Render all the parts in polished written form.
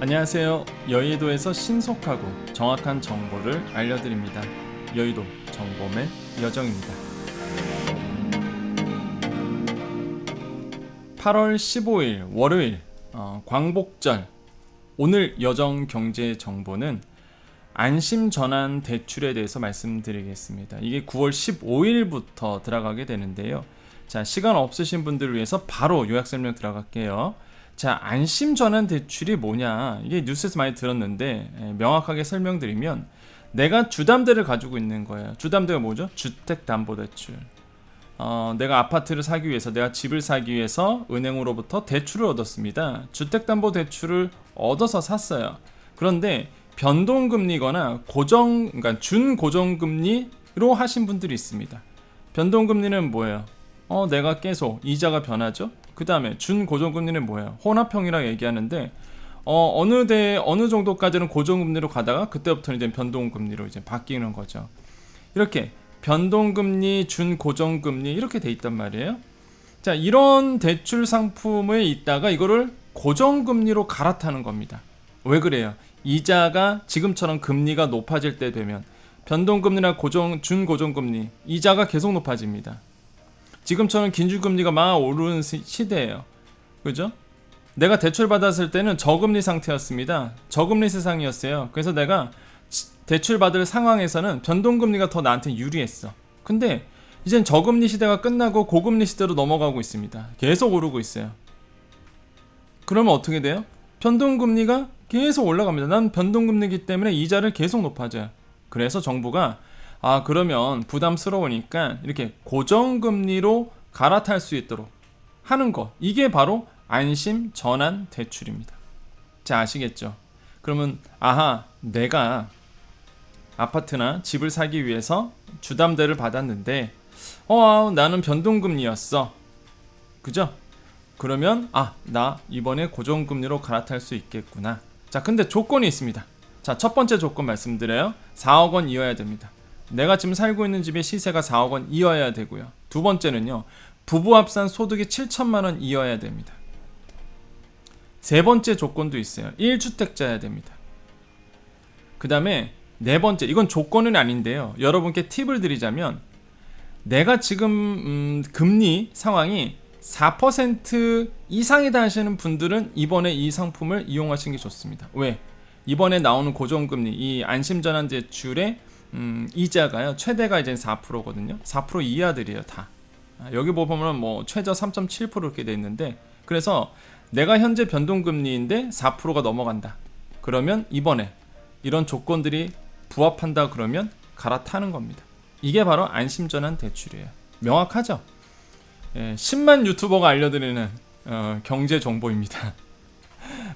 안녕하세요. 여의도에서 신속하고 정확한 정보를 알려드립니다. 여의도 정보맨 여정입니다. 8월 15일 월요일 광복절, 오늘 여정 경제 정보는 안심 전환 대출에 대해서 말씀드리겠습니다. 이게 9월 15일부터 들어가게 되는데요. 자, 시간 없으신 분들을 위해서 바로 요약 설명 들어갈게요. 자, 안심 전환 대출이 뭐냐? 이게 뉴스에서 많이 들었는데 명확하게 설명드리면 내가 주담대를 가지고 있는 거예요. 주담대가 뭐죠? 주택담보대출. 내가 아파트를 사기 위해서, 내가 집을 사기 위해서 은행으로부터 대출을 얻었습니다. 주택담보대출을 얻어서 샀어요. 그런데 변동금리거나 그러니까 준고정금리로 하신 분들이 있습니다. 변동금리는 뭐예요? 내가 계속 이자가 변하죠. 그 다음에 준고정금리는 뭐예요? 혼합형이라고 얘기하는데 어느 정도까지는 고정금리로 가다가 그때부터는 이제 변동금리로 이제 바뀌는 거죠. 이렇게 변동금리, 준고정금리 이렇게 돼 있단 말이에요. 자, 이런 대출 상품에 있다가 이거를 고정금리로 갈아타는 겁니다. 왜 그래요? 이자가 지금처럼 금리가 높아질 때 되면 변동금리나 준고정금리 이자가 계속 높아집니다. 지금처럼 긴축금리가 막 오르는 시대예요. 그죠? 내가 대출 받았을 때는 저금리 상태였습니다. 저금리 세상이었어요. 그래서 내가 대출 받을 상황에서는 변동금리가 더 나한테 유리했어. 근데 이젠 저금리 시대가 끝나고 고금리 시대로 넘어가고 있습니다. 계속 오르고 있어요. 그러면 어떻게 돼요? 변동금리가 계속 올라갑니다. 난 변동금리이기 때문에 이자를 계속 높아져요. 그래서 정부가 그러면 부담스러우니까 이렇게 고정금리로 갈아탈 수 있도록 하는 거, 이게 바로 안심 전환 대출입니다. 자, 아시겠죠? 그러면 내가 아파트나 집을 사기 위해서 주담대를 받았는데 나는 변동금리였어. 그죠? 그러면 나 이번에 고정금리로 갈아탈 수 있겠구나. 자, 근데 조건이 있습니다. 자, 첫 번째 조건 말씀드려요. 4억 원 이어야 됩니다. 내가 지금 살고 있는 집의 시세가 4억 원 이어야 되고요. 두 번째는요, 부부 합산 소득이 7천만 원 이어야 됩니다. 세 번째 조건도 있어요. 1주택자여야 됩니다. 그 다음에 네 번째, 이건 조건은 아닌데요. 여러분께 팁을 드리자면, 내가 지금 금리 상황이 4% 이상이다 하시는 분들은 이번에 이 상품을 이용하시는 게 좋습니다. 왜? 이번에 나오는 고정금리, 이 안심전환대출의 이자가요, 최대가 이제 4%거든요. 4% 이하들이에요, 다. 여기 보면 뭐 최저 3.7% 이렇게 돼 있는데, 그래서 내가 현재 변동금리인데 4%가 넘어간다. 그러면 이번에 이런 조건들이 부합한다 그러면 갈아타는 겁니다. 이게 바로 안심전환 대출이에요. 명확하죠? 10만 유튜버가 알려드리는 경제 정보입니다.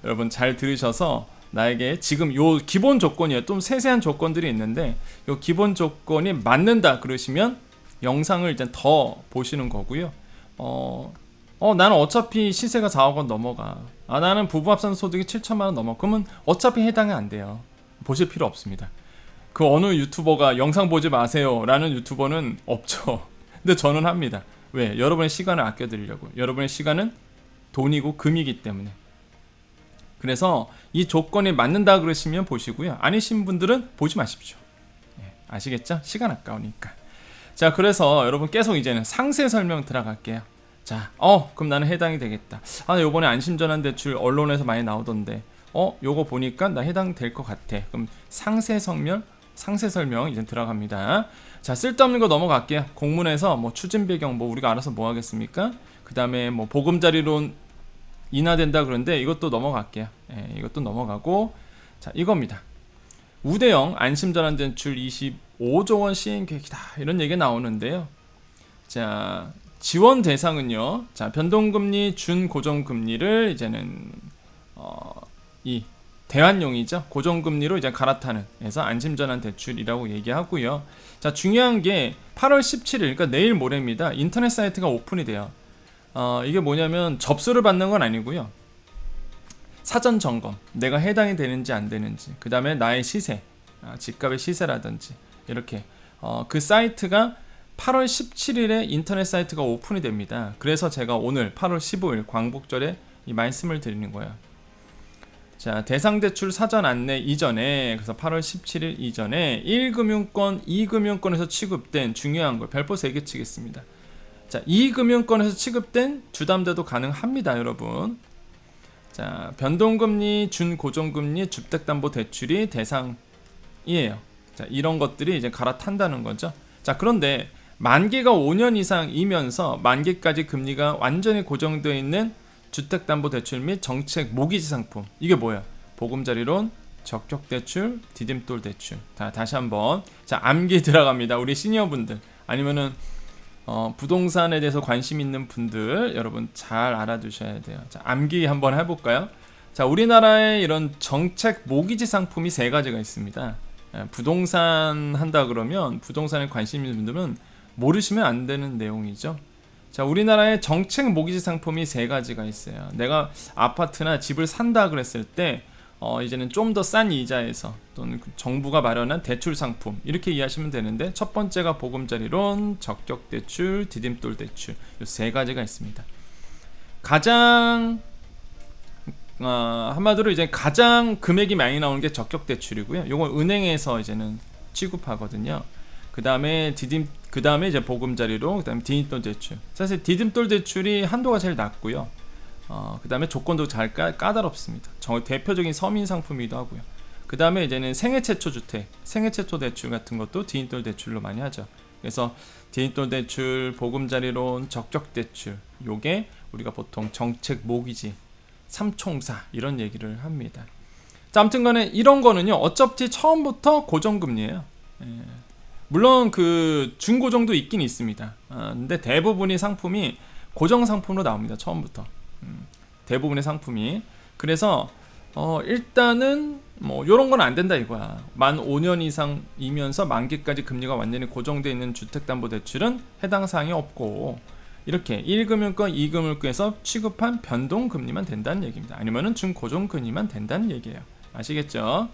여러분 잘 들으셔서 나에게 지금 요 기본 조건이에요. 좀 세세한 조건들이 있는데 요 기본 조건이 맞는다 그러시면 영상을 이제 더 보시는 거고요. 나는 어차피 시세가 4억 원 넘어가. 나는 부부 합산 소득이 7천만 원 넘어. 그러면 어차피 해당이 안 돼요. 보실 필요 없습니다. 그 어느 유튜버가 영상 보지 마세요 라는 유튜버는 없죠. 근데 저는 합니다. 왜? 여러분의 시간을 아껴드리려고. 여러분의 시간은 돈이고 금이기 때문에. 그래서 이 조건이 맞는다 그러시면 보시고요. 아니신 분들은 보지 마십시오. 아시겠죠? 시간 아까우니까. 자, 그래서 여러분 계속 이제는 상세 설명 들어갈게요. 자, 그럼 나는 해당이 되겠다. 요번에 안심전환대출 언론에서 많이 나오던데 요거 보니까 나 해당될 것 같아. 그럼 상세 설명 이제 들어갑니다. 자, 쓸데없는 거 넘어갈게요. 공문에서 뭐 추진 배경 우리가 알아서 뭐 하겠습니까? 그 다음에 뭐 보금자리론 인하된다 그런데 이것도 넘어갈게요. 이것도 넘어가고, 자, 이겁니다. 우대형 안심전환대출 25조 원 시행 계획이다 이런 얘기 나오는데요. 자, 지원 대상은요. 자, 변동금리, 준고정금리를 이제는 이 대환용이죠. 고정금리로 이제 갈아타는 해서 안심전환 대출이라고 얘기하고요. 자, 중요한 게 8월 17일, 그러니까 내일 모레입니다. 인터넷 사이트가 오픈이 돼요. 이게 뭐냐면 접수를 받는 건 아니고요. 사전 점검, 내가 해당이 되는지 안 되는지, 그 다음에 나의 시세, 집값의 시세라든지 이렇게 그 사이트가 8월 17일에 인터넷 사이트가 오픈이 됩니다. 그래서 제가 오늘 8월 15일 광복절에 이 말씀을 드리는 거예요. 자, 대상대출 사전 안내 이전에, 그래서 8월 17일 이전에 1금융권, 2금융권에서 취급된 중요한 거 별표 3개 치겠습니다. 자, 2금융권에서 취급된 주담대도 가능합니다, 여러분. 자, 변동금리, 준고정금리, 주택담보대출이 대상이에요. 자, 이런 것들이 이제 갈아탄다는 거죠. 자, 그런데 만기가 5년 이상이면서 만기까지 금리가 완전히 고정되어 있는 주택담보대출 및 정책 모기지 상품, 이게 뭐야? 보금자리론, 적격대출, 디딤돌대출. 자, 다시 한번, 자, 암기 들어갑니다. 우리 시니어분들 아니면은 부동산에 대해서 관심 있는 분들 여러분 잘 알아두셔야 돼요. 자, 암기 한번 해볼까요? 자, 우리나라에 이런 정책 모기지 상품이 3가지가 있습니다. 부동산 한다 그러면 부동산에 관심 있는 분들은 모르시면 안 되는 내용이죠. 자, 우리나라에 정책 모기지 상품이 3가지가 있어요. 내가 아파트나 집을 산다 그랬을 때 이제는 좀 더 싼 이자에서 또는 정부가 마련한 대출 상품, 이렇게 이해하시면 되는데, 첫 번째가 보금자리론, 적격대출, 디딤돌대출, 이 3가지가 있습니다. 가장 한마디로 이제 가장 금액이 많이 나오는 게 적격대출이고요. 요건 은행에서 이제는 취급하거든요. 그 다음에 이제 보금자리론, 그 다음에 디딤돌대출. 사실 디딤돌대출이 한도가 제일 낮고요. 그 다음에 조건도 잘 까다롭습니다. 대표적인 서민 상품이기도 하고요. 그 다음에 이제는 생애 최초 주택, 생애 최초 대출 같은 것도 디딤돌 대출로 많이 하죠. 그래서 디딤돌 대출, 보금자리론, 적격대출, 요게 우리가 보통 정책 모기지, 삼총사 이런 얘기를 합니다. 자, 아무튼간에 이런 거는요, 어차피 처음부터 고정금리예요. 물론 그 중고정도 있긴 있습니다. 근데 대부분의 상품이 고정 상품으로 나옵니다. 처음부터. 대부분의 상품이. 그래서 일단은 뭐 요런 건 안 된다 이거야. 만 5년 이상이면서 만기까지 금리가 완전히 고정되어 있는 주택담보대출은 해당 사항이 없고, 이렇게 1금융권, 2금융권에서 취급한 변동금리만 된다는 얘기입니다. 아니면은 중고정금리만 된다는 얘기예요. 아시겠죠?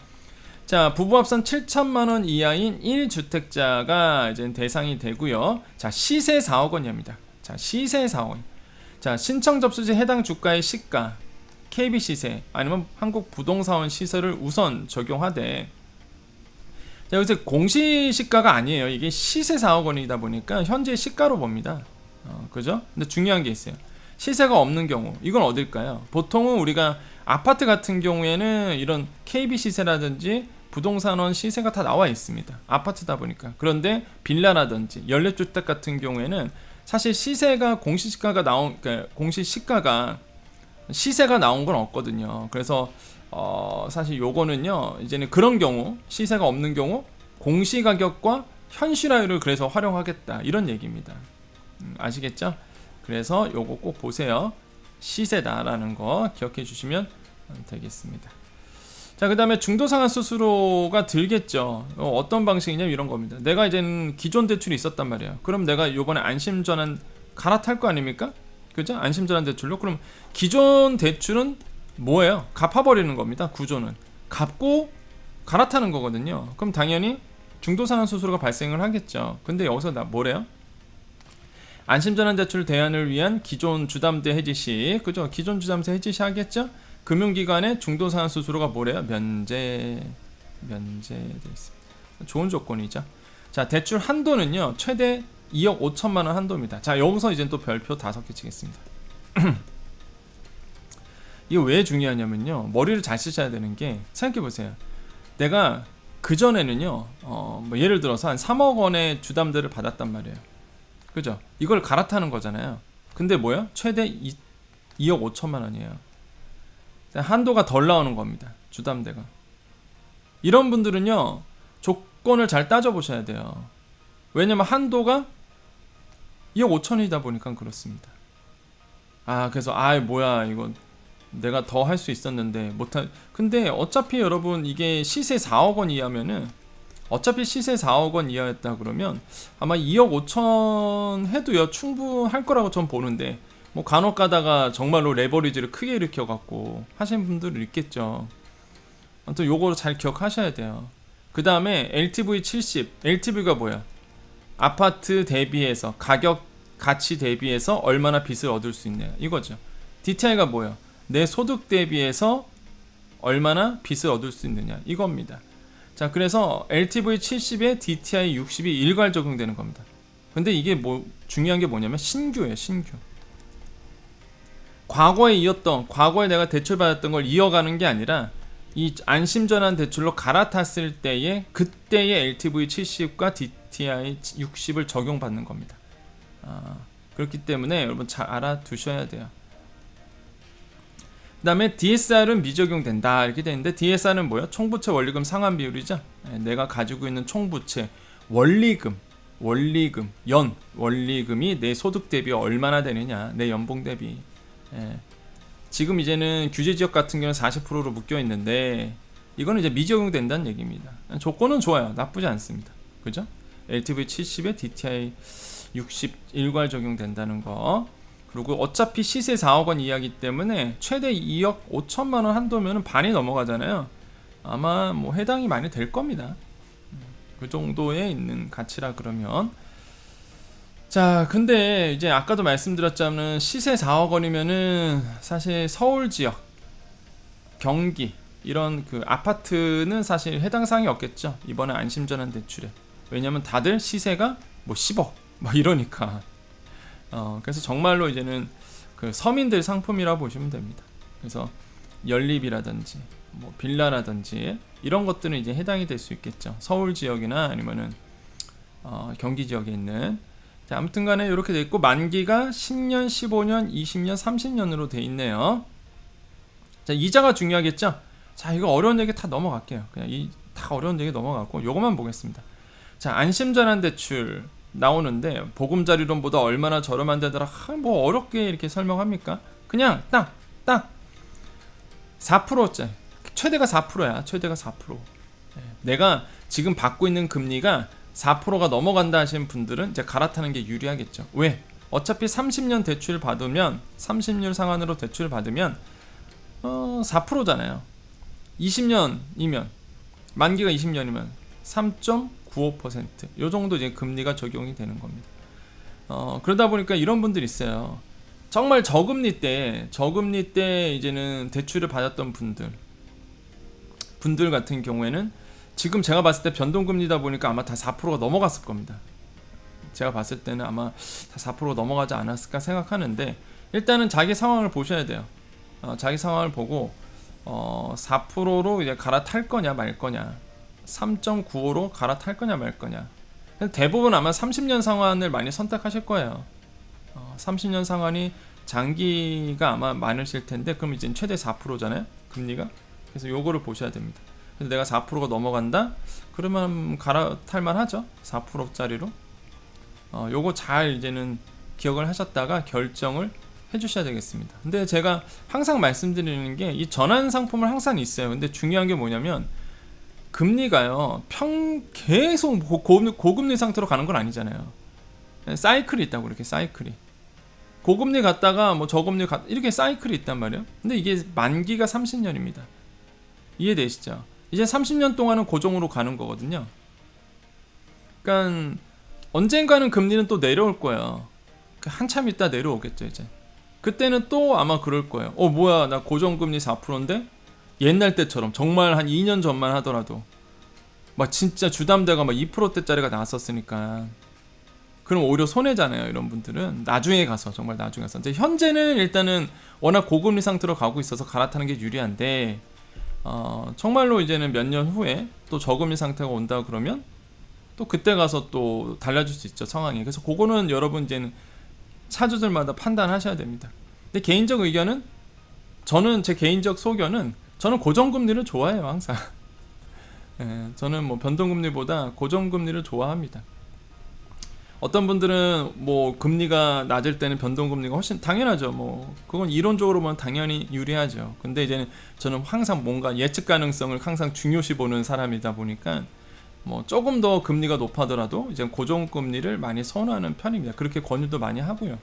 자, 부부합산 7천만원 이하인 1주택자가 이제 대상이 되고요. 자, 시세 4억 원입니다. 자, 시세 4억 원. 자, 신청 접수 시 해당 주가의 시가, KB 시세 아니면 한국 부동산 시세를 우선 적용하되, 자, 여기서 공시시가가 아니에요. 이게 시세 4억 원이다 보니까 현재 시가로 봅니다. 그죠? 근데 중요한 게 있어요. 시세가 없는 경우, 이건 어딜까요? 보통은 우리가 아파트 같은 경우에는 이런 KB 시세라든지 부동산원 시세가 다 나와 있습니다. 아파트다 보니까. 그런데 빌라라든지 연립주택 같은 경우에는 사실 시세가 공시시가가 그러니까 공시시가가 시세가 나온 건 없거든요. 그래서 사실 요거는요, 이제는 그런 경우, 시세가 없는 경우 공시가격과 현실화율을 그래서 활용하겠다, 이런 얘기입니다. 아시겠죠? 그래서 요거 꼭 보세요. 시세다라는 거 기억해 주시면 되겠습니다. 자, 그 다음에 중도상환 수수료가 들겠죠. 어떤 방식이냐면 이런 겁니다. 내가 이제는 기존 대출이 있었단 말이에요. 그럼 내가 요번에 안심전환 갈아탈 거 아닙니까? 그죠? 안심전환 대출로. 그럼 기존 대출은 뭐예요? 갚아버리는 겁니다. 구조는 갚고 갈아타는 거거든요. 그럼 당연히 중도상환 수수료가 발생을 하겠죠. 근데 여기서 뭐래요? 안심전환 대출 대안을 위한 기존 주담대 해지 시, 그죠? 기존 주담대 해지 시 하겠죠? 금융기관의 중도상환 수수료가 뭐래요? 면제되어 있습니다. 좋은 조건이죠. 자, 대출 한도는요, 최대 2억 5천만 원 한도입니다. 자, 여기서 이제 또 별표 5개 치겠습니다. 이거 왜 중요하냐면요, 머리를 잘 쓰셔야 되는 게, 생각해보세요. 내가 그전에는요, 뭐 예를 들어서 한 3억 원의 주담대를 받았단 말이에요. 그죠? 이걸 갈아타는 거잖아요. 근데 뭐야? 최대 2억 5천만 원이에요. 한도가 덜 나오는 겁니다. 주담대가. 이런 분들은요, 조건을 잘 따져보셔야 돼요. 왜냐면 한도가 2억 5천이다 보니까 그렇습니다. 그래서 뭐야, 이거 내가 더 할 수 있었는데 근데 어차피 여러분, 이게 시세 4억 원 이하면은, 어차피 시세 4억 원 이하였다 그러면 아마 2억 5천 해도요, 충분할 거라고 전 보는데, 뭐 간혹 가다가 정말로 레버리지를 크게 일으켜갖고 하시는 분들은 있겠죠. 아무튼 요거를 잘 기억하셔야 돼요. 그 다음에 LTV 70, LTV가 뭐야? 아파트 대비해서, 가치 대비해서 얼마나 빚을 얻을 수 있냐, 이거죠. DTI가 뭐야? 내 소득 대비해서 얼마나 빚을 얻을 수 있느냐 이겁니다. 자, 그래서 LTV 70에 DTI 60이 일괄 적용되는 겁니다. 근데 이게 뭐 중요한 게 뭐냐면 신규예요, 신규. 과거에 내가 대출 받았던 걸 이어가는 게 아니라 이 안심전환 대출로 갈아탔을 때에 그때의 LTV 70과 DTI 60을 적용받는 겁니다. 그렇기 때문에 여러분 잘 알아두셔야 돼요. 그 다음에 DSR은 미적용된다 이렇게 되는데, DSR은 뭐야? 총부채 원리금 상환 비율이죠. 내가 가지고 있는 총부채 원리금이 내 소득 대비 얼마나 되느냐, 내 연봉 대비. 지금 이제는 규제지역 같은 경우는 40%로 묶여 있는데 이거는 이제 미적용된다는 얘기입니다. 조건은 좋아요, 나쁘지 않습니다. 그죠? LTV 70에 DTI 60 일괄 적용된다는 거. 그리고 어차피 시세 4억 원 이하이기 때문에 최대 2억 5천만 원 한도면은 반이 넘어가잖아요. 아마 뭐 해당이 많이 될 겁니다. 그 정도에 있는 가치라 그러면. 자, 근데 이제 아까도 말씀드렸자면 시세 4억 원이면은 사실 서울 지역, 경기 이런 그 아파트는 사실 해당 사항이 없겠죠, 이번에 안심전환 대출에. 왜냐면 다들 시세가 뭐 10억 막 이러니까. 그래서 정말로 이제는 그 서민들 상품이라고 보시면 됩니다. 그래서 연립이라든지 뭐 빌라라든지 이런 것들은 이제 해당이 될 수 있겠죠, 서울 지역이나 아니면은 경기 지역에 있는. 자, 아무튼간에 이렇게 돼 있고 만기가 10년, 15년, 20년, 30년으로 돼 있네요. 자, 이자가 중요하겠죠. 자, 이거 어려운 얘기 다 넘어갈게요. 그냥 다 어려운 얘기 넘어가고 요것만 보겠습니다. 자, 안심전환 대출 나오는데 보금자리론보다 얼마나 저렴한 데더라. 뭐 어렵게 이렇게 설명합니까? 그냥 딱 4%짜리, 최대가 4%야. 최대가 4%. 내가 지금 받고 있는 금리가 4%가 넘어간다 하시는 분들은 이제 갈아타는 게 유리하겠죠. 왜? 어차피 30년 대출 받으면, 30년 상환으로 대출 받으면 4%잖아요 20년이면, 만기가 20년이면 3.95% 요 정도 이제 금리가 적용이 되는 겁니다. 그러다 보니까 이런 분들이 있어요. 정말 저금리 때 이제는 대출을 받았던 분들 같은 경우에는 지금 제가 봤을 때 변동금리다 보니까 아마 다 4%가 넘어갔을 겁니다. 제가 봤을 때는 아마 다 4% 넘어가지 않았을까 생각하는데, 일단은 자기 상황을 보셔야 돼요. 자기 상황을 보고 4%로 이제 갈아탈 거냐 말 거냐, 3.95로 갈아탈 거냐 말 거냐. 대부분 아마 30년 상환을 많이 선택하실 거예요. 30년 상환이 장기가 아마 많으실 텐데, 그럼 이제 최대 4%잖아요 금리가. 그래서 요거를 보셔야 됩니다. 그래서 내가 4%가 넘어간다? 그러면 갈아탈만 하죠, 4%짜리로. 요거 잘 이제는 기억을 하셨다가 결정을 해주셔야 되겠습니다. 근데 제가 항상 말씀드리는 게 이 전환 상품은 항상 있어요. 근데 중요한 게 뭐냐면 금리가요 계속 고금리 상태로 가는 건 아니잖아요. 사이클이 있다고, 이렇게 사이클이. 고금리 갔다가 뭐 저금리 이렇게 사이클이 있단 말이에요. 근데 이게 만기가 30년입니다. 이해되시죠? 이제 30년 동안은 고정으로 가는 거거든요. 그러니까 언젠가는 금리는 또 내려올 거예요. 한참 있다 내려오겠죠 이제. 그때는 또 아마 그럴 거예요. 뭐야, 나 고정금리 4%인데 옛날 때처럼 정말 한 2년 전만 하더라도 막 진짜 주담대가 막 2%대짜리가 나왔었으니까 그럼 오히려 손해잖아요. 이런 분들은 나중에 가서, 정말 나중에 가서. 이제 현재는 일단은 워낙 고금리 상태로 가고 있어서 갈아타는 게 유리한데, 정말로 이제는 몇 년 후에 또 저금리 상태가 온다 그러면 또 그때 가서 또 달라질 수 있죠, 상황이. 그래서 그거는 여러분 이제는 차주들마다 판단하셔야 됩니다. 근데 개인적 의견은, 제 개인적 소견은 저는 고정금리를 좋아해요, 항상. 저는 뭐 변동금리보다 고정금리를 좋아합니다. 어떤 분들은 뭐 금리가 낮을 때는 변동금리가 훨씬 당연하죠. 뭐 그건 이론적으로 보면 당연히 유리하죠. 근데 이제는 저는 항상 뭔가 예측 가능성을 항상 중요시 보는 사람이다 보니까 뭐 조금 더 금리가 높아더라도 이제 고정금리를 많이 선호하는 편입니다. 그렇게 권유도 많이 하고요.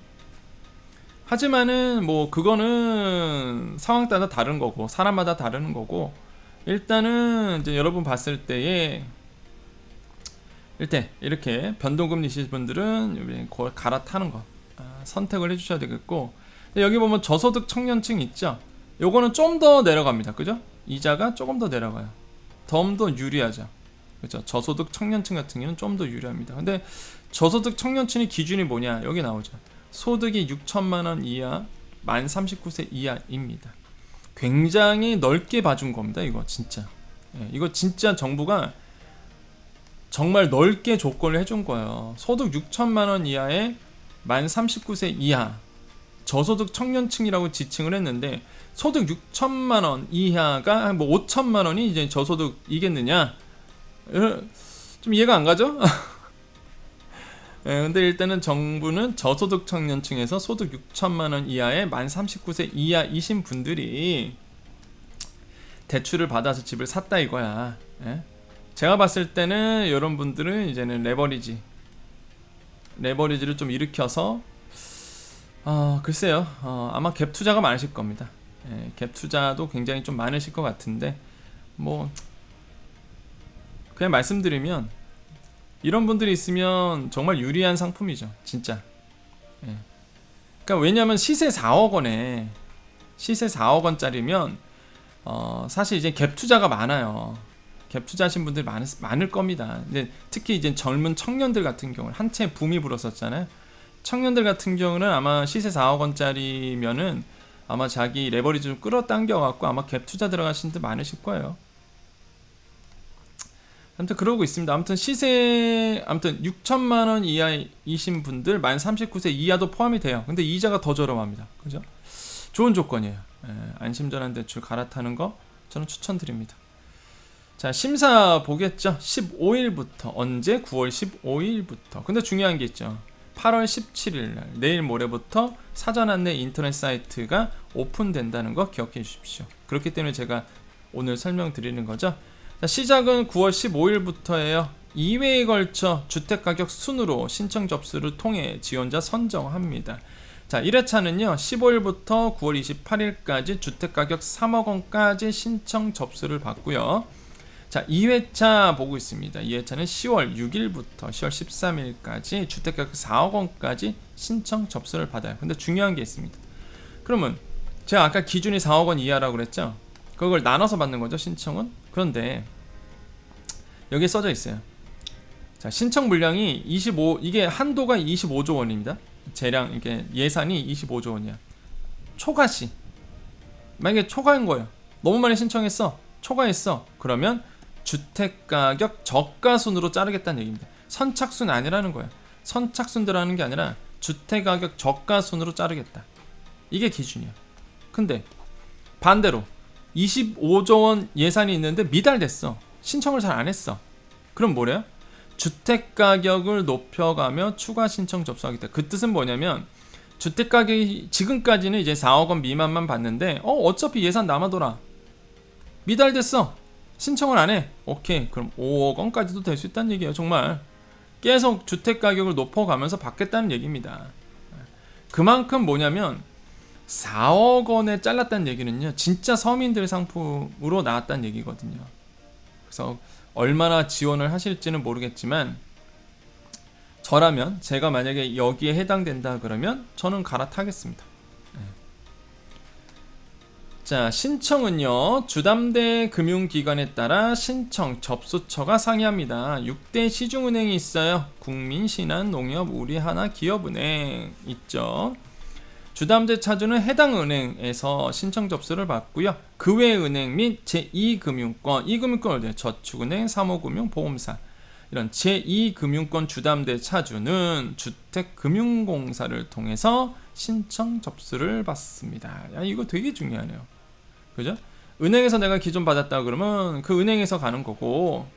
하지만은 뭐 그거는 상황 따라 다른 거고 사람마다 다른 거고, 일단은 이제 여러분 봤을 때에 일단 이렇게 변동금리이신 분들은 그걸 갈아타는 거 선택을 해주셔야 되겠고, 여기 보면 저소득 청년층 있죠. 요거는 좀 더 내려갑니다. 그죠? 이자가 조금 더 내려가요. 좀 더 유리하죠. 그렇죠. 저소득 청년층 같은 경우는 좀 더 유리합니다. 근데 저소득 청년층의 기준이 뭐냐? 여기 나오죠. 소득이 6천만 원 이하, 만 39세 이하입니다. 굉장히 넓게 봐준 겁니다. 이거 진짜. 이거 진짜 정부가 정말 넓게 조건을 해준 거예요. 소득 6천만 원 이하에 만 39세 이하 저소득 청년층이라고 지칭을 했는데, 소득 6천만 원 이하가 뭐 5천만 원이 이제 저소득이겠느냐? 좀 이해가 안 가죠? 근데 일단은 정부는 저소득 청년층에서 소득 6천만 원 이하의 만 39세 이하이신 분들이 대출을 받아서 집을 샀다 이거야. 제가 봤을 때는 이런 분들은 이제는 레버리지를 좀 일으켜서 글쎄요. 아마 갭 투자가 많으실 겁니다. 갭 투자도 굉장히 좀 많으실 것 같은데, 뭐 그냥 말씀드리면 이런 분들이 있으면 정말 유리한 상품이죠, 진짜. 그러니까 왜냐하면 시세 4억 원짜리면 사실 이제 갭 투자가 많아요. 갭 투자하신 분들이 많을 겁니다. 근데 특히 이제 젊은 청년들 같은 경우는 한채 붐이 불었었잖아요. 청년들 같은 경우는 아마 시세 4억 원짜리면은 아마 자기 레버리지 좀 끌어당겨 갖고 아마 갭 투자 들어가신 분들 많으실 거예요. 아무튼 그러고 있습니다. 아무튼 6천만 원 이하이신 분들 만 39세 이하도 포함이 돼요. 근데 이자가 더 저렴합니다. 그죠? 좋은 조건이에요. 안심전환 대출 갈아타는 거 저는 추천드립니다. 자, 심사 보겠죠? 15일부터. 언제? 9월 15일부터. 근데 중요한 게 있죠. 8월 17일 날, 내일 모레부터 사전 안내 인터넷 사이트가 오픈된다는 거 기억해 주십시오. 그렇기 때문에 제가 오늘 설명드리는 거죠. 자, 시작은 9월 15일부터예요. 2회에 걸쳐 주택가격 순으로 신청 접수를 통해 지원자 선정합니다. 자, 1회차는요 15일부터 9월 28일까지 주택가격 3억 원까지 신청 접수를 받고요. 자, 2회차 보고 있습니다. 2회차는 10월 6일부터 10월 13일까지 주택가격 4억 원까지 신청 접수를 받아요. 근데 중요한 게 있습니다. 그러면 제가 아까 기준이 4억 원 이하라고 그랬죠? 그걸 나눠서 받는 거죠, 신청은. 그런데 여기에 써져 있어요. 자, 신청 물량이 이게 한도가 25조 원입니다. 재량, 이게 예산이 25조 원이야. 초과시. 만약에 초과한 거예요. 너무 많이 신청했어. 초과했어. 그러면 주택가격 저가순으로 자르겠다는 얘기입니다. 선착순 아니라는 거야. 선착순들하는 게 아니라 주택가격 저가순으로 자르겠다. 이게 기준이야. 근데 반대로 25조 원 예산이 있는데 미달됐어. 신청을 잘 안 했어. 그럼 뭐래요? 주택가격을 높여가며 추가 신청 접수하겠다. 그 뜻은 뭐냐면 주택가격이 지금까지는 이제 4억 원 미만만 받는데 어차피 예산 남아돌아. 미달됐어. 신청을 안 해. 오케이. 그럼 5억 원까지도 될 수 있다는 얘기예요. 정말 계속 주택가격을 높여가면서 받겠다는 얘기입니다. 그만큼 뭐냐면 4억 원에 잘랐다는 얘기는요, 진짜 서민들 상품으로 나왔다는 얘기거든요. 그래서 얼마나 지원을 하실지는 모르겠지만 저라면, 제가 만약에 여기에 해당된다 그러면 저는 갈아타겠습니다. 자, 신청은요 주담대 금융기관에 따라 신청 접수처가 상이합니다. 6대 시중은행이 있어요. 국민, 신한, 농협, 우리하나, 기업은행 있죠. 주담대 차주는 해당 은행에서 신청 접수를 받고요. 그 외 은행 및 제2금융권, 이 금융권 어디요? 저축은행, 사모금융, 보험사, 이런 제2금융권 주담대 차주는 주택금융공사를 통해서 신청 접수를 받습니다. 야, 이거 되게 중요하네요. 그죠? 은행에서 내가 기존 받았다 그러면 그 은행에서 가는 거고,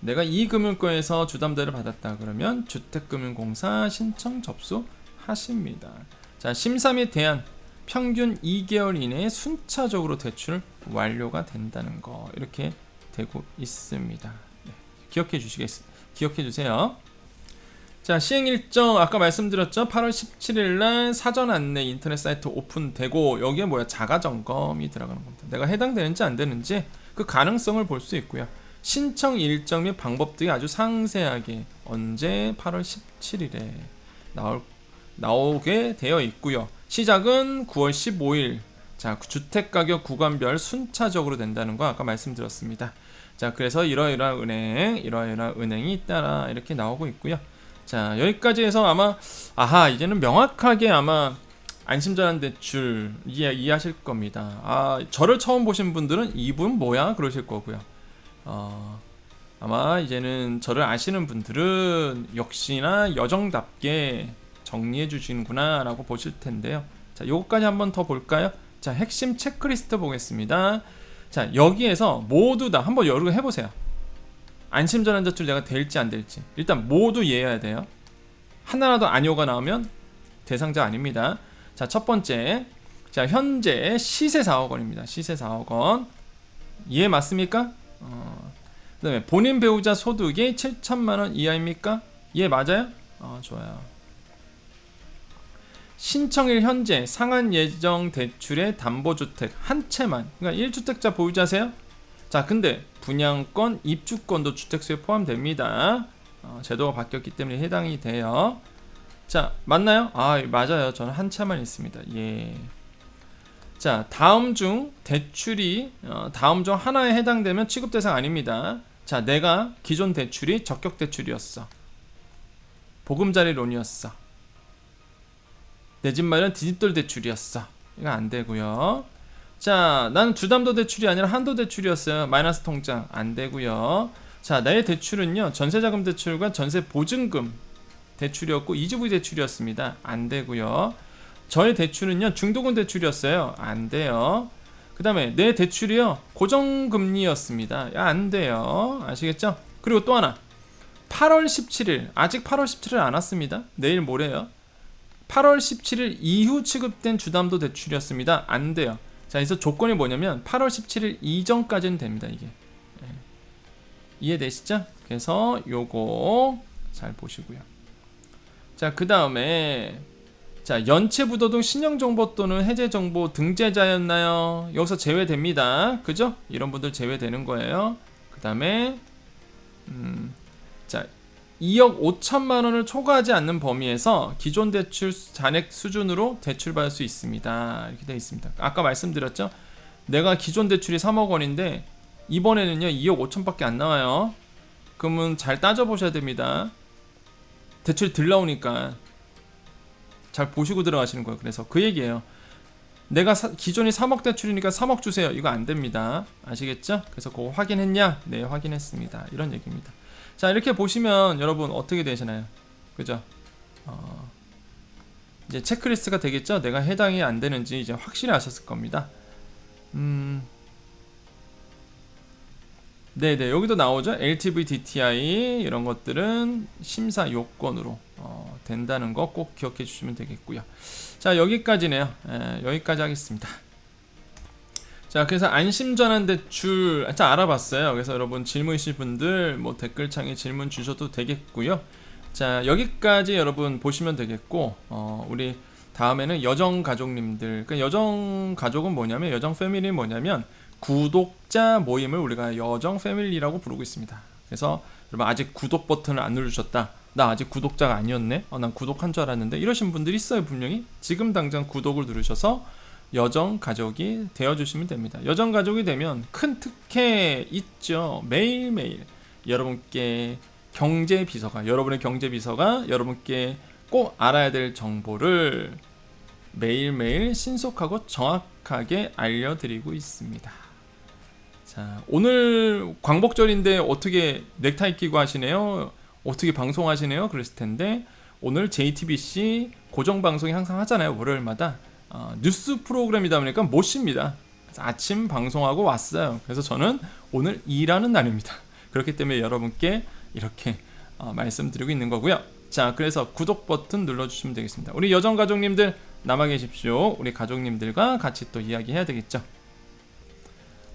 내가 이 금융권에서 주담대를 받았다 그러면 주택금융공사 신청 접수 하십니다. 자, 심사 및 대안 평균 2개월 이내에 순차적으로 대출 완료가 된다는 거, 이렇게 되고 있습니다. 네, 기억해 주세요. 자, 시행 일정 아까 말씀드렸죠. 8월 17일 날 사전 안내 인터넷 사이트 오픈되고, 여기에 자가 점검이 들어가는 겁니다. 내가 해당되는지 안 되는지 그 가능성을 볼 수 있고요. 신청 일정 및 방법 등이 아주 상세하게 언제 8월 17일에 나오게 되어 있고요. 시작은 9월 15일. 자, 주택가격 구간별 순차적으로 된다는 거 아까 말씀드렸습니다. 자, 그래서 이러이러한 은행이 있다라 이렇게 나오고 있고요. 자, 여기까지 해서 아마 이제는 명확하게 아마 안심전환대출 이해하실 겁니다. 저를 처음 보신 분들은 이분 뭐야 그러실 거고요. 아마 이제는 저를 아시는 분들은 역시나 여정답게 정리해 주시는구나 라고 보실 텐데요. 자, 요거까지 한번 더 볼까요? 자, 핵심 체크리스트 보겠습니다. 자, 여기에서 모두 다 한번 여러 개 해보세요. 안심전환대출 내가 될지 안 될지 일단 모두 이해해야 돼요. 하나라도 아니오가 나오면 대상자 아닙니다. 자, 첫 번째, 자, 현재 시세 4억 원입니다. 시세 4억 원 이해 맞습니까? 그 다음에 본인 배우자 소득이 7천만 원 이하입니까? 이해 맞아요? 좋아요. 신청일 현재 상한 예정 대출의 담보주택 한 채만, 그러니까 1주택자 보유자세요? 자, 근데 분양권, 입주권도 주택수에 포함됩니다. 제도가 바뀌었기 때문에 해당이 돼요. 자, 맞나요? 맞아요. 저는 한 채만 있습니다. 예. 자, 다음 중 대출이 다음 중 하나에 해당되면 취급 대상 아닙니다. 자, 내가 기존 대출이 적격 대출이었어. 보금자리 론이었어. 내 집 마련 디딤돌 대출이었어. 이거 안 되고요. 자, 나는 주담도 대출이 아니라 한도 대출이었어요. 마이너스 통장 안 되고요. 자, 나의 대출은요, 전세자금 대출과 전세 보증금 대출이었고 이주부위 대출이었습니다. 안 되고요. 저의 대출은요, 중도금 대출이었어요. 안 돼요. 그 다음에 내 대출이요, 고정금리였습니다. 안 돼요. 아시겠죠? 그리고 또 하나, 8월 17일 아직 8월 17일 안 왔습니다. 내일 모레요. 8월 17일 이후 취급된 주담도 대출이었습니다. 안 돼요. 자, 그래서 조건이 뭐냐면 8월 17일 이전까지는 됩니다. 이게 이해되시죠? 그래서 요거 잘 보시고요. 자, 그 다음에 자, 연체부도등 신용정보 또는 해제정보 등재자였나요? 여기서 제외됩니다. 그죠? 이런 분들 제외되는 거예요. 그 다음에 자, 2억 5천만 원을 초과하지 않는 범위에서 기존 대출 잔액 수준으로 대출받을 수 있습니다. 이렇게 되어 있습니다. 아까 말씀드렸죠? 내가 기존 대출이 3억 원인데 이번에는요 2억 5천밖에 안 나와요. 그러면 잘 따져보셔야 됩니다. 대출이 덜 나오니까 잘 보시고 들어가시는 거예요. 그래서 그 얘기예요. 내가 기존이 3억 대출이니까 3억 주세요. 이거 안 됩니다. 아시겠죠? 그래서 그거 확인했냐? 네, 확인했습니다. 이런 얘기입니다. 자, 이렇게 보시면 여러분 어떻게 되시나요? 그죠? 이제 체크리스트가 되겠죠? 내가 해당이 안 되는지 이제 확실히 아셨을 겁니다. 네네, 여기도 나오죠. LTV, DTI 이런 것들은 심사 요건으로 된다는 거 꼭 기억해 주시면 되겠고요. 자, 여기까지네요. 여기까지 하겠습니다. 자, 그래서 안심전환대출 알아봤어요. 그래서 여러분 질문 있으신 분들 뭐 댓글창에 질문 주셔도 되겠고요. 자, 여기까지 여러분 보시면 되겠고, 우리 다음에는 여정가족님들, 그러니까 여정가족은 뭐냐면, 여정 패밀리는 뭐냐면 구독자 모임을 우리가 여정 패밀리라고 부르고 있습니다. 그래서 여러분 아직 구독 버튼을 안 누르셨다, 나 아직 구독자가 아니었네, 난 구독한 줄 알았는데, 이러신 분들이 있어요. 분명히 지금 당장 구독을 누르셔서 여정가족이 되어주시면 됩니다. 여정가족이 되면 큰 특혜 있죠. 매일매일 여러분께 여러분의 경제비서가 여러분께 꼭 알아야 될 정보를 매일매일 신속하고 정확하게 알려드리고 있습니다. 자, 오늘 광복절인데 어떻게 넥타이 끼고 하시네요? 어떻게 방송하시네요? 그랬을 텐데, 오늘 JTBC 고정방송이 항상 하잖아요. 월요일마다. 뉴스 프로그램이다 보니까 못 쉽니다. 아침 방송하고 왔어요. 그래서 저는 오늘 일하는 날입니다. 그렇기 때문에 여러분께 이렇게 말씀드리고 있는 거고요. 자, 그래서 구독 버튼 눌러주시면 되겠습니다. 우리 여정가족님들 남아 계십시오. 우리 가족님들과 같이 또 이야기해야 되겠죠.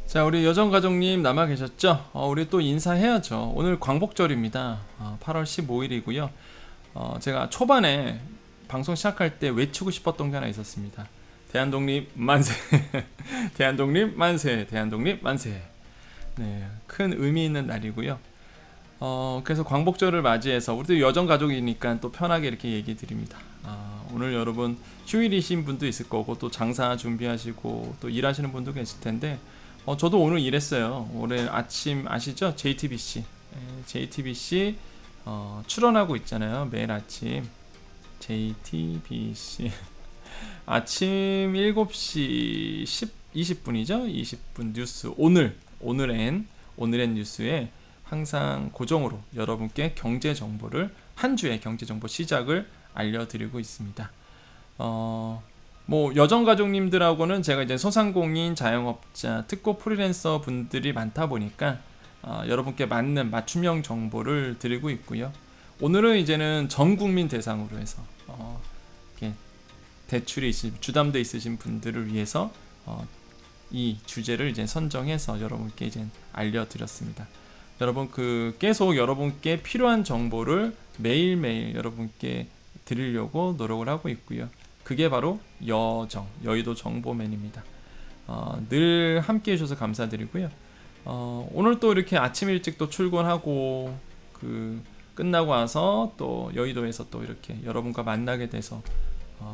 자, 우리 여정가족님 남아 계셨죠? 우리 또 인사해야죠. 오늘 광복절입니다. 8월 15일이고요. 제가 초반에 방송 시작할 때 외치고 싶었던 게 하나 있었습니다. 대한독립 만세. 대한독립 만세. 대한독립 만세. 네, 큰 의미 있는 날이고요. 그래서 광복절을 맞이해서 우리도 여정가족이니까 또 편하게 이렇게 얘기 드립니다. 오늘 여러분 휴일이신 분도 있을 거고 또 장사 준비하시고 또 일하시는 분도 계실 텐데 저도 오늘 일했어요. 오늘 아침 아시죠? JTBC JTBC 출연하고 있잖아요. 매일 아침 JTBC 아침 7시 20분이죠? 20분 뉴스 오늘엔 뉴스에 항상 고정으로 여러분께 경제 정보를 한 주의 경제 정보 시작을 알려드리고 있습니다. 뭐 여정가족님들하고는 제가 이제 소상공인, 자영업자, 특고 프리랜서 분들이 많다 보니까 여러분께 맞는 맞춤형 정보를 드리고 있고요. 오늘은 이제는 전 국민 대상으로 해서 이렇게 대출이 주담대 있으신 분들을 위해서 이 주제를 이제 선정해서 여러분께 이제 알려드렸습니다. 여러분 계속 여러분께 필요한 정보를 매일매일 여러분께 드리려고 노력을 하고 있고요. 그게 바로 여의도 정보맨입니다. 늘 함께 해주셔서 감사드리고요. 오늘 또 이렇게 아침 일찍 또 출근하고 끝나고 와서 또 여의도에서 또 이렇게 여러분과 만나게 돼서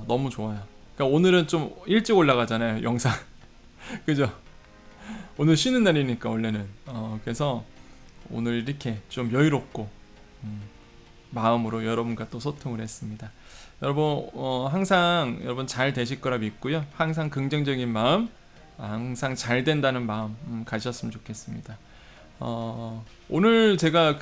너무 좋아요. 그러니까 오늘은 좀 일찍 올라가잖아요, 영상. 그죠? 오늘 쉬는 날이니까 원래는 그래서 오늘 이렇게 좀 여유롭고 마음으로 여러분과 또 소통을 했습니다. 여러분 항상 여러분 잘 되실 거라 믿고요. 항상 긍정적인 마음, 항상 잘 된다는 마음 가지셨으면 좋겠습니다. 오늘 제가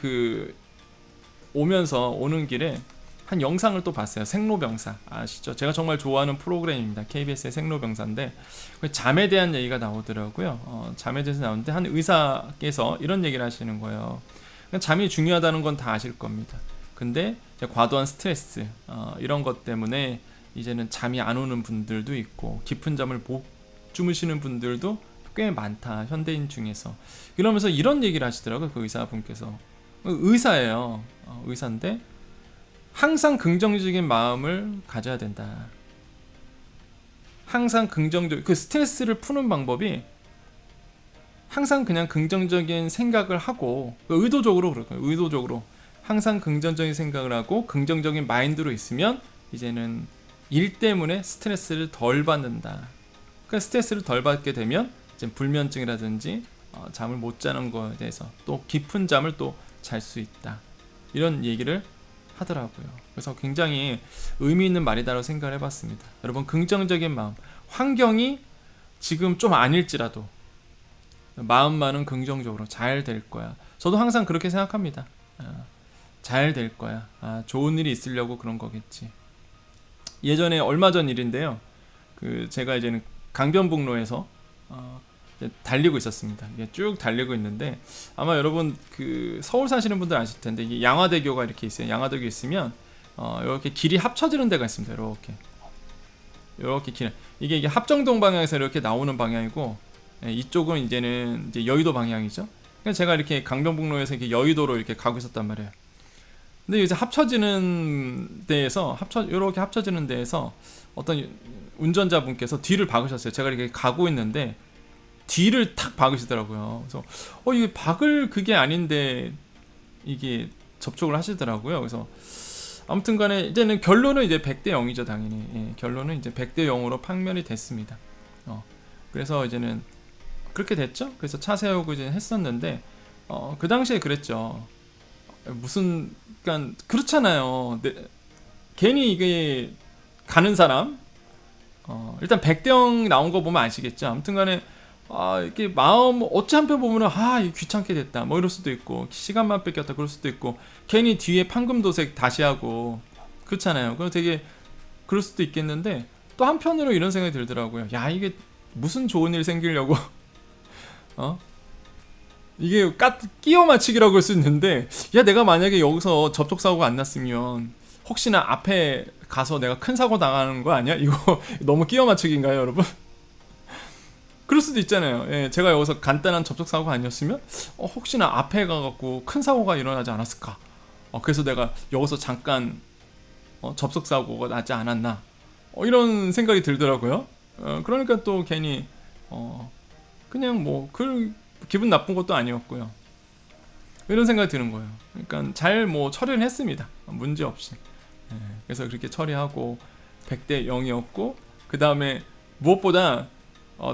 오는 길에 한 영상을 또 봤어요. 생로병사 아시죠? 제가 정말 좋아하는 프로그램입니다. KBS의 생로병사인데 잠에 대한 얘기가 나오더라고요. 잠에 대해서 나오는데 한 의사께서 이런 얘기를 하시는 거예요. 잠이 중요하다는 건 다 아실 겁니다. 근데 과도한 스트레스 이런 것 때문에 이제는 잠이 안 오는 분들도 있고 깊은 잠을 못 주무시는 분들도 꽤 많다, 현대인 중에서. 이러면서 이런 얘기를 하시더라고요. 그 의사분께서. 의사예요. 의사인데 항상 긍정적인 마음을 가져야 된다. 항상 스트레스를 푸는 방법이 항상 그냥 긍정적인 생각을 하고, 의도적으로 그럴 거예요. 의도적으로 항상 긍정적인 생각을 하고 긍정적인 마인드로 있으면 이제는 일 때문에 스트레스를 덜 받는다. 그러니까 스트레스를 덜 받게 되면 이제 불면증이라든지 잠을 못 자는 거에 대해서 또 깊은 잠을 또 잘 수 있다. 이런 얘기를 하더라고요. 그래서 굉장히 의미 있는 말이다라고 생각을 해봤습니다. 여러분 긍정적인 마음, 환경이 지금 좀 아닐지라도 마음만은 긍정적으로 잘 될 거야. 저도 항상 그렇게 생각합니다. 잘 될 거야. 좋은 일이 있으려고 그런 거겠지. 예전에 얼마 전 일인데요. 제가 이제는 강변북로에서 달리고 있었습니다. 이게 쭉 달리고 있는데 아마 여러분 서울 사시는 분들 아실 텐데 이게 양화대교가 이렇게 있어요. 양화대교 있으면 이렇게 길이 합쳐지는 데가 있습니다. 이렇게 길. 이게 합정동 방향에서 이렇게 나오는 방향이고 이쪽은 이제는 여의도 방향이죠. 그러니까 제가 이렇게 강변북로에서 이렇게 여의도로 이렇게 가고 있었단 말이에요. 근데 이제 이렇게 합쳐지는 데에서 어떤 운전자분께서 뒤를 박으셨어요. 제가 이렇게 가고 있는데 뒤를 탁 박으시더라고요. 그래서 이게 박을 그게 아닌데 이게 접촉을 하시더라고요. 그래서 아무튼간에 이제는 결론은 이제 100대 0이죠, 당연히. 예, 결론은 이제 100대 0으로 판명이 됐습니다. 그래서 이제는 그렇게 됐죠. 그래서 차 세우고 이제 했었는데 그 당시에 그랬죠. 그러니까 그렇잖아요. 괜히 이게 가는 사람 일단 100대 0 나온 거 보면 아시겠죠. 아무튼간에 이렇게 마음 어찌 한편 보면은 이거 귀찮게 됐다 뭐 이럴 수도 있고 시간만 뺏겼다 그럴 수도 있고 괜히 뒤에 판금도색 다시 하고 그렇잖아요. 그럼 되게 그럴 수도 있겠는데 또 한편으로 이런 생각이 들더라고요. 야, 이게 무슨 좋은 일 생기려고 이게 끼워 맞추기라고 할 수 있는데, 야, 내가 만약에 여기서 접촉사고가 안 났으면 혹시나 앞에 가서 내가 큰 사고 당하는 거 아니야? 이거 너무 끼워 맞추기인가요, 여러분? 그럴 수도 있잖아요. 예, 제가 여기서 간단한 접촉사고가 아니었으면 혹시나 앞에 가갖고 큰 사고가 일어나지 않았을까? 그래서 내가 여기서 잠깐 접촉사고가 나지 않았나? 이런 생각이 들더라고요. 그러니까 또 괜히 그냥 기분 나쁜 것도 아니었고요. 이런 생각이 드는 거예요. 그러니까 잘 처리를 했습니다. 문제 없이. 그래서 그렇게 처리하고 100대 0이었고, 그 다음에 무엇보다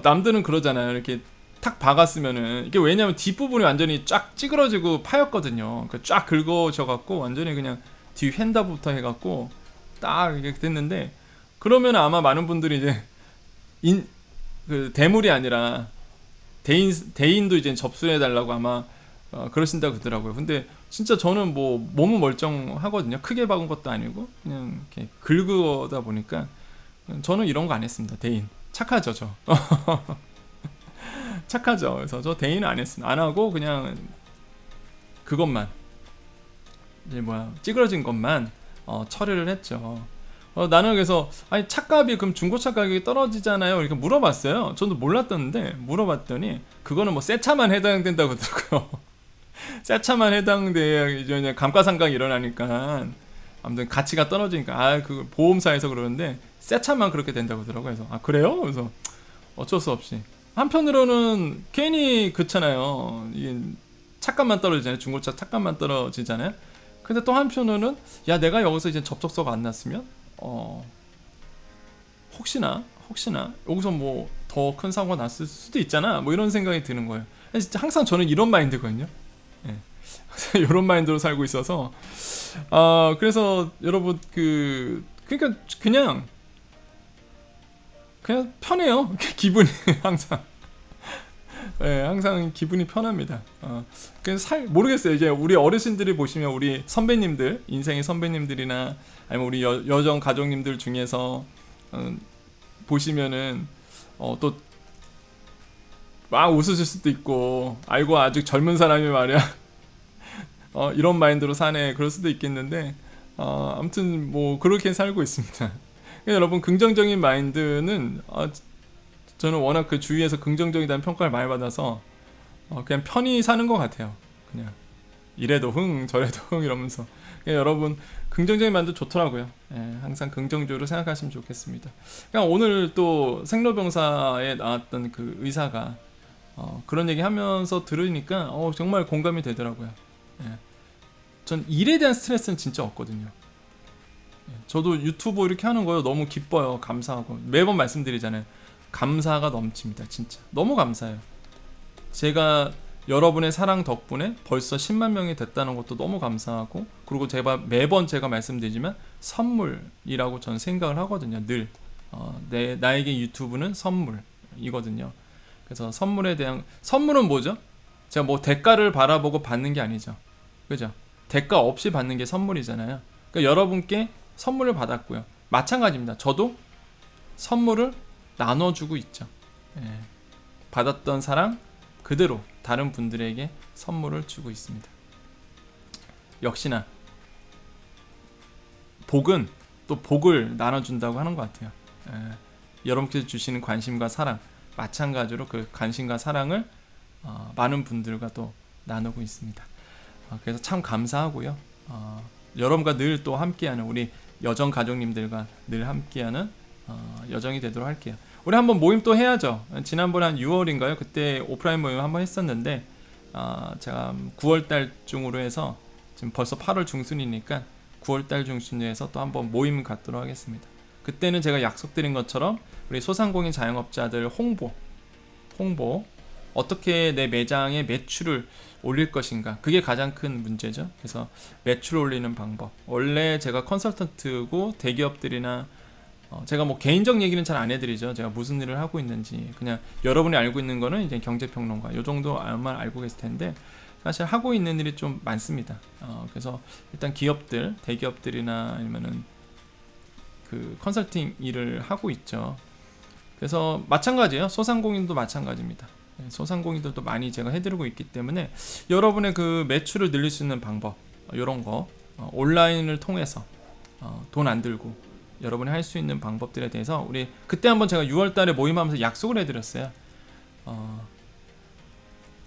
남들은 그러잖아요. 이렇게 탁 박았으면은, 이게 왜냐면 뒷부분이 완전히 쫙 찌그러지고 파였거든요. 그러니까 쫙 긁어져갖고 완전히 그냥 뒤 휀다부터 해갖고 딱 이렇게 됐는데, 그러면 아마 많은 분들이 이제 그 대물이 아니라 대인도 이제 접수해 달라고 아마 그러신다고 그러더라고요. 근데 진짜 저는 뭐 몸은 멀쩡하거든요. 크게 박은 것도 아니고 그냥 이렇게 긁어다 보니까 저는 이런 거 안 했습니다. 대인 착하죠, 저. 착하죠. 그래서 저 대인은 안 했습니다. 안 하고 그냥 그것만 이제 찌그러진 것만 처리를 했죠. 나는 그래서 아니 차값이 그럼 중고차 가격이 떨어지잖아요. 이렇게 물어봤어요. 저도 몰랐던데 물어봤더니 그거는 뭐 새 차만 해당된다고 그러더라고요. 새 차만 해당돼야 이제 감가상각이 일어나니까 아무튼 가치가 떨어지니까 그 보험사에서 그러는데 새 차만 그렇게 된다고 그러더라고요. 그래서 그래요? 그래서 어쩔 수 없이 한편으로는 괜히 그렇잖아요. 이게 차값만 떨어지잖아요. 중고차 차값만 떨어지잖아요. 근데 또 한편으로는 야 내가 여기서 이제 접촉서가 안 났으면 혹시나 여기서 뭐 더 큰 사고가 났을 수도 있잖아. 뭐 이런 생각이 드는 거예요. 진짜 항상 저는 이런 마인드거든요. 예. 이런 마인드로 살고 있어서 그래서 여러분 그러니까 그냥 편해요. 기분이 항상. 네, 항상 기분이 편합니다. 그래서 모르겠어요. 이제 우리 어르신들이 보시면 우리 선배님들, 인생의 선배님들이나 아니면 우리 여정 가족님들 중에서 보시면은 또 막 웃으실 수도 있고, 아이고 아직 젊은 사람이 말이야. 이런 마인드로 사네 그럴 수도 있겠는데 아무튼 뭐 그렇게 살고 있습니다. 여러분 긍정적인 마인드는 저는 워낙 그 주위에서 긍정적이다는 평가를 많이 받아서 그냥 편히 사는 것 같아요. 그냥 이래도 저래도 이러면서 여러분 긍정적인 마인드 좋더라고요. 예, 항상 긍정적으로 생각하시면 좋겠습니다. 그냥 오늘 또 생로병사에 나왔던 그 의사가 그런 얘기 하면서 들으니까 정말 공감이 되더라고요. 예. 전 일에 대한 스트레스는 진짜 없거든요. 예. 저도 유튜브 이렇게 하는 거요 너무 기뻐요. 감사하고 매번 말씀드리잖아요. 감사가 넘칩니다. 진짜 너무 감사해요. 제가 여러분의 사랑 덕분에 벌써 10만 명이 됐다는 것도 너무 감사하고, 그리고 매번 제가 말씀드리지만 선물이라고 저는 생각을 하거든요. 늘 나에게 유튜브는 선물이거든요. 그래서 선물은 뭐죠? 제가 뭐 대가를 바라보고 받는 게 아니죠. 그죠? 대가 없이 받는 게 선물이잖아요. 그러니까 여러분께 선물을 받았고요. 마찬가지입니다. 저도 선물을 나눠주고 있죠. 예. 받았던 사랑 그대로 다른 분들에게 선물을 주고 있습니다. 역시나 복은 또 복을 나눠준다고 하는 것 같아요. 예. 여러분께서 주시는 관심과 사랑, 마찬가지로 그 관심과 사랑을 많은 분들과 또 나누고 있습니다. 그래서 참 감사하고요. 여러분과 늘 또 함께하는 우리 여정 가족님들과 늘 함께하는 여정이 되도록 할게요. 우리 한번 모임 또 해야죠. 지난번에 한 6월인가요? 그때 오프라인 모임 한번 했었는데 제가 9월달 중으로 해서 지금 벌써 8월 중순이니까 9월달 중순으로 해서 또 한번 모임 갖도록 하겠습니다. 그때는 제가 약속드린 것처럼 우리 소상공인 자영업자들 홍보 어떻게 내 매장의 매출을 올릴 것인가, 그게 가장 큰 문제죠. 그래서 매출 올리는 방법, 원래 제가 컨설턴트고 대기업들이나 제가 뭐 개인적 얘기는 잘 안 해드리죠. 제가 무슨 일을 하고 있는지 그냥 여러분이 알고 있는 거는 이제 경제평론가 요 정도 아마 알고 계실 텐데, 사실 하고 있는 일이 좀 많습니다. 그래서 일단 기업들, 대기업들이나 아니면은 그 컨설팅 일을 하고 있죠. 그래서 마찬가지예요. 소상공인도 마찬가지입니다. 소상공인들도 많이 제가 해드리고 있기 때문에 여러분의 그 매출을 늘릴 수 있는 방법, 이런 거 온라인을 통해서 돈 안 들고 여러분이 할 수 있는 방법들에 대해서 우리 그때 한번 제가 6월달에 모임하면서 약속을 해드렸어요.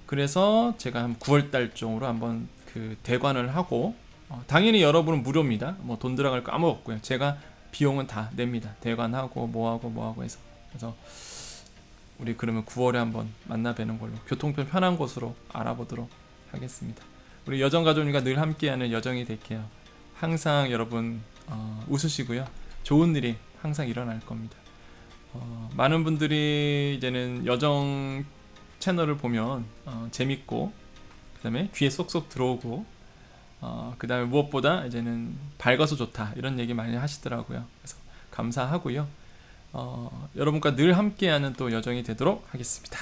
그래서 제가 한 9월달 쪽으로 한번 그 대관을 하고, 당연히 여러분은 무료입니다. 뭐 돈 들어갈 거 아무것도 없고요. 제가 비용은 다 냅니다. 대관하고 뭐하고 해서. 그래서 우리 그러면 9월에 한번 만나 뵈는 걸로, 교통편 편한 곳으로 알아보도록 하겠습니다. 우리 여정 가족님과 늘 함께하는 여정이 될게요. 항상 여러분 웃으시고요. 좋은 일이 항상 일어날 겁니다. 많은 분들이 이제는 여정 채널을 보면 재밌고 그다음에 귀에 쏙쏙 들어오고 그다음에 무엇보다 이제는 밝아서 좋다 이런 얘기 많이 하시더라고요. 그래서 감사하고요. 여러분과 늘 함께하는 또 여정이 되도록 하겠습니다.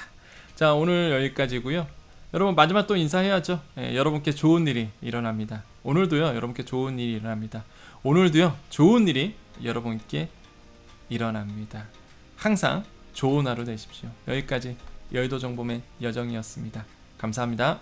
자, 오늘 여기까지고요. 여러분 마지막 또 인사해야죠. 여러분께 좋은 일이 일어납니다. 오늘도요, 여러분께 좋은 일이 일어납니다. 오늘도요, 좋은 일이 여러분께 일어납니다. 항상 좋은 하루 되십시오. 여기까지 여의도 정보맨 여정이었습니다. 감사합니다.